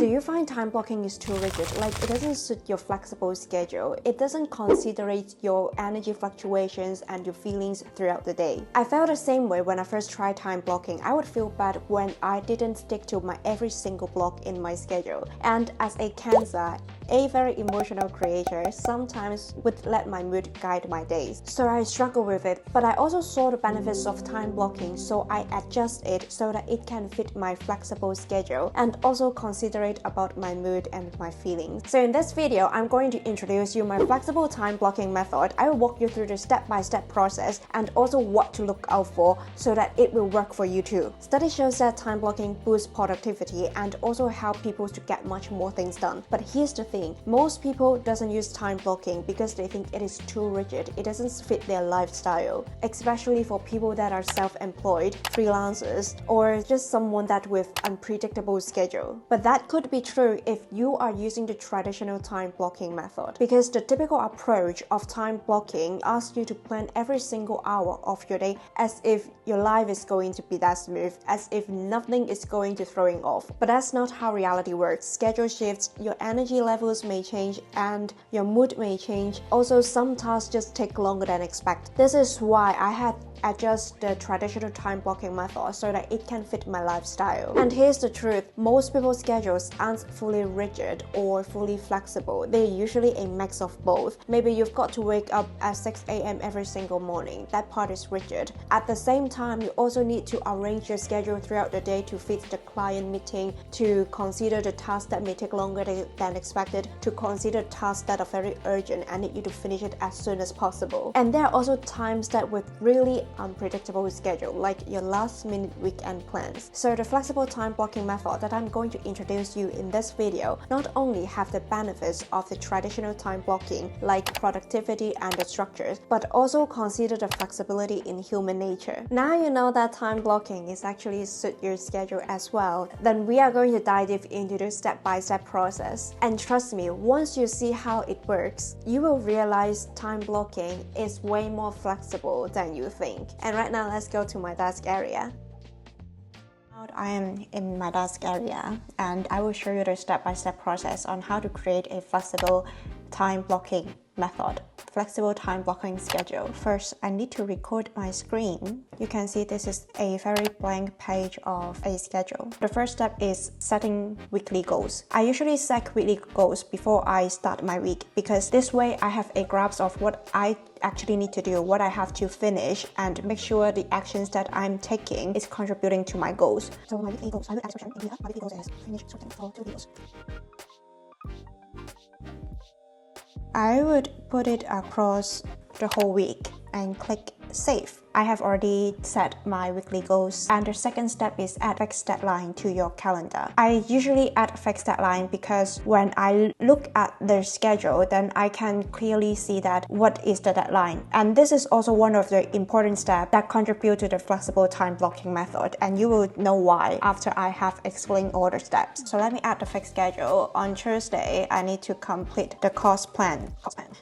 you find time blocking is too rigid? Like, it doesn't suit your flexible schedule. It doesn't considerate your energy fluctuations and your feelings throughout the day. I felt the same way when I first tried time blocking. I would feel bad when I didn't stick to my every single block in my schedule. And as a Cancer, a very emotional creature, sometimes would let my mood guide my days. So I struggle with it, but I also saw the benefits of time blocking, so I adjust it so that it can fit my flexible schedule and also considerate about my mood and my feelings. So in this video, I'm going to introduce you my flexible time blocking method. I will walk you through the step-by-step process and also what to look out for so that it will work for you too. Study shows that time blocking boosts productivity and also help people to get much more things done. But here's the thing, most people doesn't use time blocking because they think it is too rigid. It doesn't fit their lifestyle, especially for people that are self-employed, freelancers, or just someone that with unpredictable schedule. But that could be true if you are using the traditional time blocking method, because the typical approach of time blocking asks you to plan every single hour of your day as if your life is going to be that smooth, as if nothing is going to throwing off. But that's not how reality works. Schedule shifts, your energy levels may change, and your mood may change. Also, some tasks just take longer than expected. This is why I had adjust the traditional time blocking method so that it can fit my lifestyle. And here's the truth, most people's schedules aren't fully rigid or fully flexible. They're usually a mix of both. Maybe you've got to wake up at 6 a.m. every single morning. That part is rigid. At the same time, you also need to arrange your schedule throughout the day to fit the client meeting, to consider the tasks that may take longer than expected, to consider tasks that are very urgent and need you to finish it as soon as possible. And there are also times that with really unpredictable schedule, like your last minute weekend plans. So the flexible time blocking method that I'm going to introduce you in this video not only have the benefits of the traditional time blocking like productivity and the structures, but also consider the flexibility in human nature. Now you know that time blocking is actually suit your schedule as well, then we are going to dive deep into the step-by-step process. And trust me, once you see how it works, you will realize time blocking is way more flexible than you think. And right now, let's go to my desk area. I am in my desk area and I will show you the step-by-step process on how to create a flexible time blocking method. Flexible time blocking schedule. First, I need to record my screen. You can see this is a very blank page of a schedule. The first step is setting weekly goals. I usually set weekly goals before I start my week because this way I have a grasp of what I actually need to do, what I have to finish, and make sure the actions that I'm taking is contributing to my goals. So my weekly goals, I will add description in here. My weekly goals is finish something for 2 videos. I would put it across the whole week and click save. I have already set my weekly goals, and the second step is add fixed deadline to your calendar. I usually add fixed deadline because when I look at the schedule, then I can clearly see that what is the deadline. And this is also one of the important steps that contribute to the flexible time blocking method, and you will know why after I have explained all the steps. So let me add the fixed schedule. On Thursday, I need to complete the cost plan. Deadline.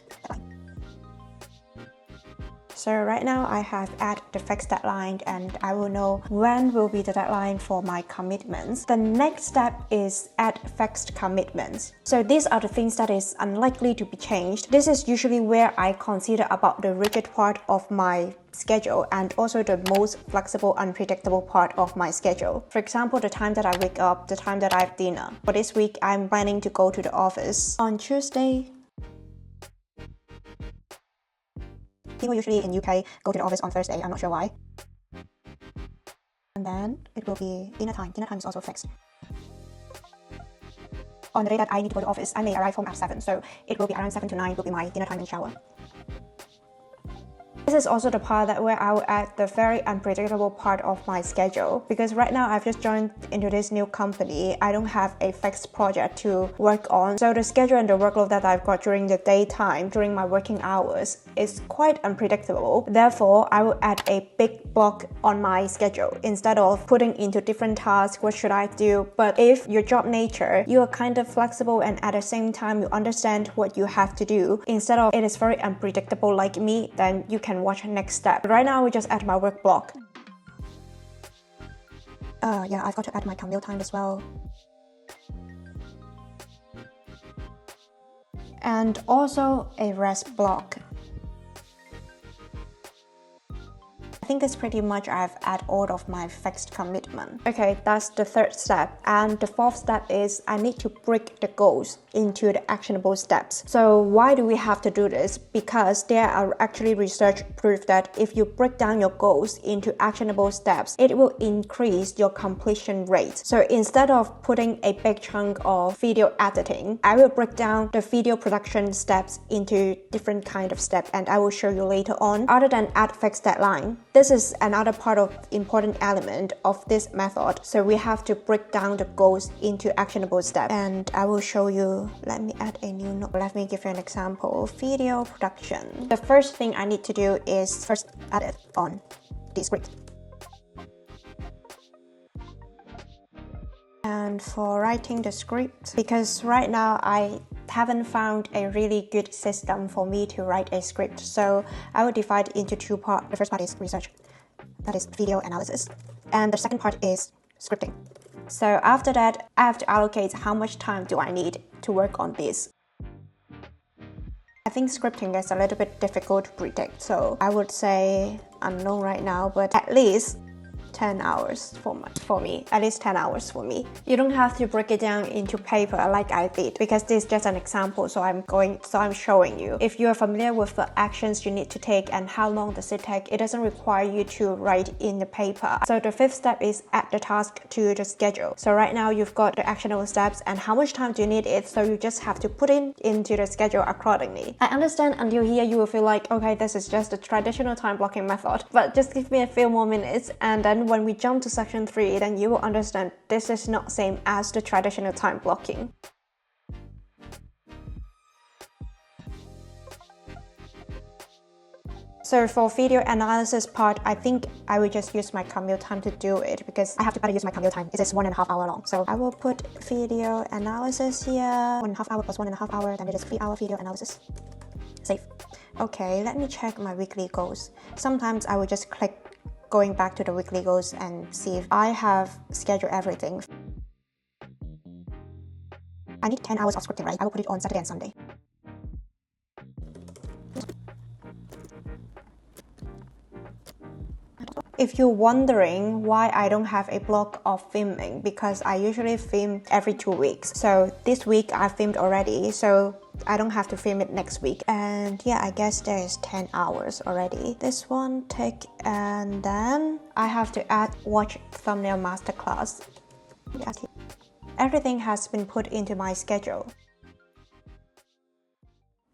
So right now I have added the fixed deadline and I will know when will be the deadline for my commitments. The next step is add fixed commitments. So these are the things that is unlikely to be changed. This is usually where I consider about the rigid part of my schedule and also the most flexible, unpredictable part of my schedule. For example, the time that I wake up, the time that I have dinner. For this week, I'm planning to go to the office on Tuesday. People usually in UK go to the office on Thursday, I'm not sure why. And then it will be dinner time. Dinner time is also fixed. On the day that I need to go to office, I may arrive home at 7, so it will be around 7 to 9 will be my dinner time and shower. This is also the part that where I will add the very unpredictable part of my schedule, because right now I've just joined into this new company. I don't have a fixed project to work on, so the schedule and the workload that I've got during the daytime, during my working hours, is quite unpredictable. Therefore, I will add a big block on my schedule instead of putting into different tasks, what should I do. But if your job nature, you are kind of flexible and at the same time you understand what you have to do, instead of it is very unpredictable like me, then you can watch next step. Right now, we just add my work block. Yeah, I've got to add my commute time as well. and also a rest block. I think that's pretty much I've added all of my fixed commitment. Okay, that's the third step. And the fourth step is I need to break the goals into the actionable steps. So why do we have to do this? Because there are actually research proof that if you break down your goals into actionable steps, it will increase your completion rate. So instead of putting a big chunk of video editing, I will break down the video production steps into different kind of steps, and I will show you later on. Other than add fixed deadline, this is another part of important element of this method. So we have to break down the goals into actionable steps. And I will show you, let me add a new note. Let me give you an example. Video production. The first thing I need to do is first add it on the script. And for writing the script, because right now I haven't found a really good system for me to write a script, so I will divide into two parts. The first part is research, that is video analysis, and the second part is scripting. So after that, I have to allocate how much time do I need to work on this. I think scripting is a little bit difficult to predict, so I would say unknown right now, but at least 10 hours for me, at least 10 hours for me. You don't have to break it down into paper like I did, because this is just an example, so I'm showing you. If you are familiar with the actions you need to take and how long does it take, it doesn't require you to write in the paper. So the fifth step is add the task to the schedule. So right now you've got the actionable steps and how much time do you need it, so you just have to put it into the schedule accordingly. I understand until here you will feel like, okay, this is just a traditional time blocking method, but just give me a few more minutes, and then when we jump to section 3, then you will understand this is not same as the traditional time blocking. So for video analysis part, I think I will just use my commute time to do it, because I have to better use my commute time. It is 1.5 hours long. So I will put video analysis here, 1.5 hours plus 1.5 hours, then it is 3 hour video analysis. Save. Okay, let me check my weekly goals. Sometimes I will just click going back to the weekly goals and see if I have scheduled everything. I need 10 hours of scripting, right? I will put it on Saturday and Sunday. If you're wondering why I don't have a block of filming, because I usually film every 2 weeks. So this week I filmed already, so I don't have to film it next week. And yeah, I guess there is 10 hours already. This one tick, and then I have to add watch thumbnail masterclass. Everything has been put into my schedule.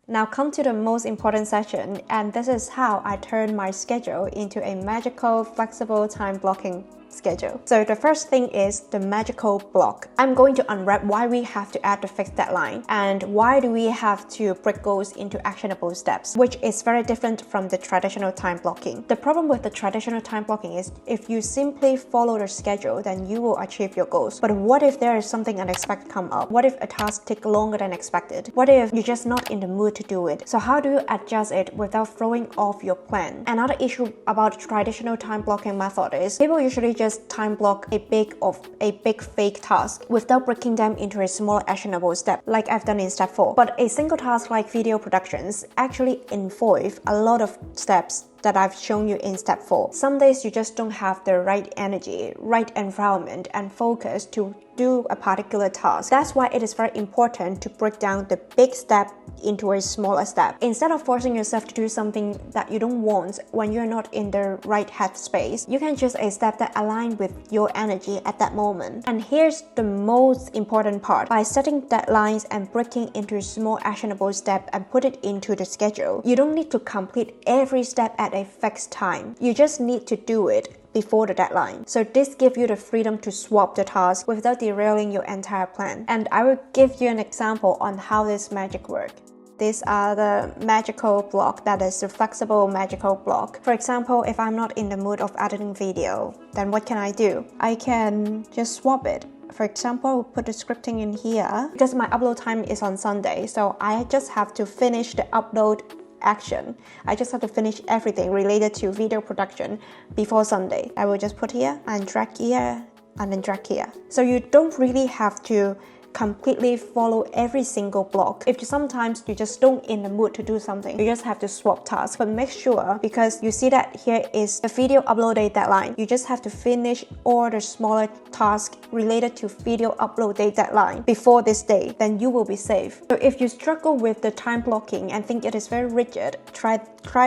Now come to the most important section, and this is how I turn my schedule into a magical, flexible time blocking schedule. So the first thing is the magical block. I'm going to unwrap why we have to add the fixed deadline and why do we have to break goals into actionable steps, which is very different from the traditional time blocking. The problem with the traditional time blocking is if you simply follow the schedule, then you will achieve your goals. But what if there is something unexpected come up? What if a task takes longer than expected? What if you're just not in the mood to do it? So how do you adjust it without throwing off your plan? Another issue about traditional time blocking method is people usually just time block a big fake task without breaking them into a small actionable step, like I've done in step 4. But a single task like video productions actually involve a lot of steps that I've shown you in step 4. Some days you just don't have the right energy, right environment, and focus to do a particular task. That's why it is very important to break down the big step into a smaller step. Instead of forcing yourself to do something that you don't want when you're not in the right headspace, you can choose a step that aligns with your energy at that moment. And here's the most important part. By setting deadlines and breaking into small actionable steps and put it into the schedule, you don't need to complete every step at a fixed time. You just need to do it before the deadline. So this gives you the freedom to swap the task without derailing your entire plan. And I will give you an example on how this magic works. These are the magical block, that is the flexible magical block. For example, if I'm not in the mood of editing video, then what can I do? I can just swap it. For example, put the scripting in here. Because my upload time is on Sunday, so I just have to finish the upload action. I just have to finish everything related to video production before Sunday. I will just put here and drag here and then drag here. So you don't really have to completely follow every single block. If sometimes you just don't in the mood to do something, you just have to swap tasks. But make sure, because you see that here is the video upload date deadline, you just have to finish all the smaller tasks related to video upload date deadline before this day, then you will be safe. So if you struggle with the time blocking and think it is very rigid, try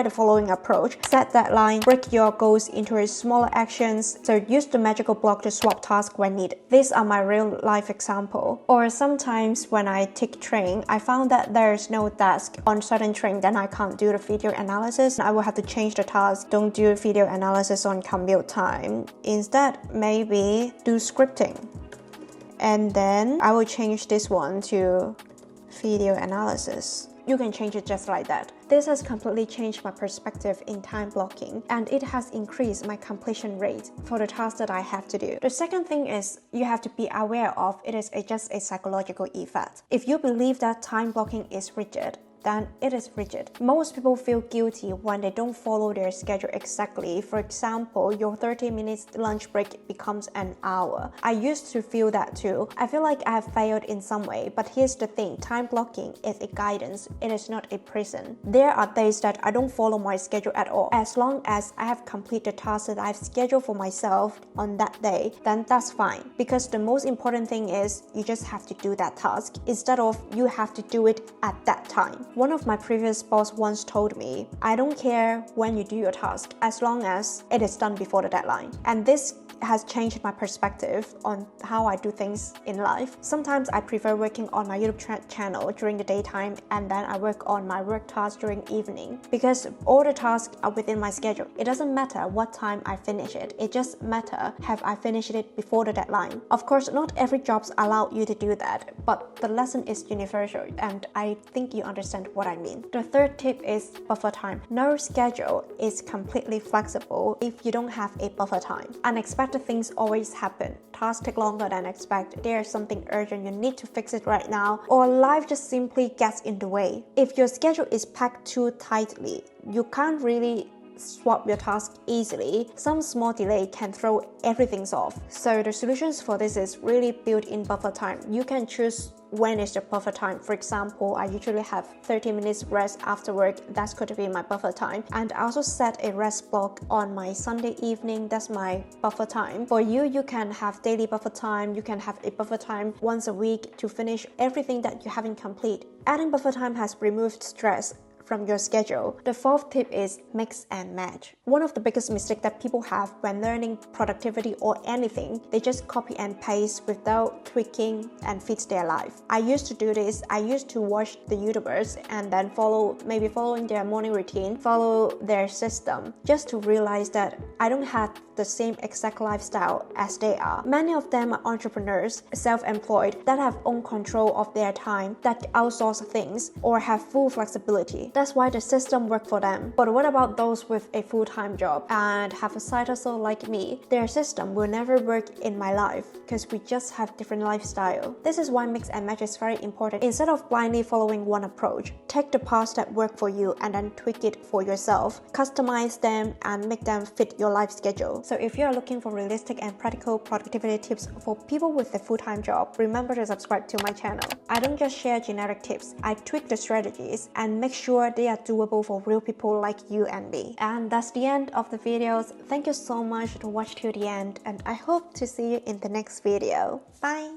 the following approach. Set deadline, break your goals into smaller actions, so use the magical block to swap tasks when needed. These are my real life example. Or sometimes when I take train, I found that there's no task on certain train, then I can't do the video analysis. I will have to change the task. Don't do video analysis on commute time. Instead, maybe do scripting. And then I will change this one to video analysis. You can change it just like that. This has completely changed my perspective in time blocking, and it has increased my completion rate for the tasks that I have to do. The second thing is you have to be aware of it is just a psychological effect. If you believe that time blocking is rigid, then it is rigid. Most people feel guilty when they don't follow their schedule exactly. For example, your 30 minutes lunch break becomes an hour. I used to feel that too. I feel like I have failed in some way, but here's the thing, time blocking is a guidance, it is not a prison. There are days that I don't follow my schedule at all. As long as I have completed the tasks that I've scheduled for myself on that day, then that's fine. Because the most important thing is you just have to do that task instead of you have to do it at that time. One of my previous boss once told me, I don't care when you do your task as long as it is done before the deadline. And this has changed my perspective on how I do things in life. Sometimes I prefer working on my YouTube channel during the daytime, and then I work on my work tasks during evening, because all the tasks are within my schedule. It doesn't matter what time I finish it. It just matter have I finished it before the deadline. Of course, not every jobs allow you to do that, but the lesson is universal, and I think you understand what I mean. The third tip is buffer time. No schedule is completely flexible if you don't have a buffer time. Unexpected things always happen. Tasks take longer than expected. There's something urgent, you need to fix it right now, or life just simply gets in the way. If your schedule is packed too tightly, you can't really swap your task easily. Some small delay can throw everything off. So the solutions for this is really built in buffer time. You can choose when is the buffer time. For example, I usually have 30 minutes rest after work. That's going to be my buffer time. And I also set a rest block on my Sunday evening. That's my buffer time. For you, you can have daily buffer time. You can have a buffer time once a week to finish everything that you haven't complete. Adding buffer time has removed stress from your schedule. The fourth tip is mix and match. One of the biggest mistakes that people have when learning productivity or anything, they just copy and paste without tweaking and fit their life. I used to do this. I used to watch the YouTubers and then following their morning routine, follow their system, just to realize that I don't have the same exact lifestyle as they are. Many of them are entrepreneurs, self-employed, that have own control of their time, that outsource things, or have full flexibility. That's why the system works for them. But what about those with a full-time job and have a side hustle like me? Their system will never work in my life because we just have different lifestyle. This is why mix and match is very important. Instead of blindly following one approach, take the parts that work for you and then tweak it for yourself. Customize them and make them fit your life schedule. So if you are looking for realistic and practical productivity tips for people with a full-time job, remember to subscribe to my channel. I don't just share generic tips. I tweak the strategies and make sure they are doable for real people like you and me. And that's the end of the videos. Thank you so much to watch till the end, and I hope to see you in the next video. Bye!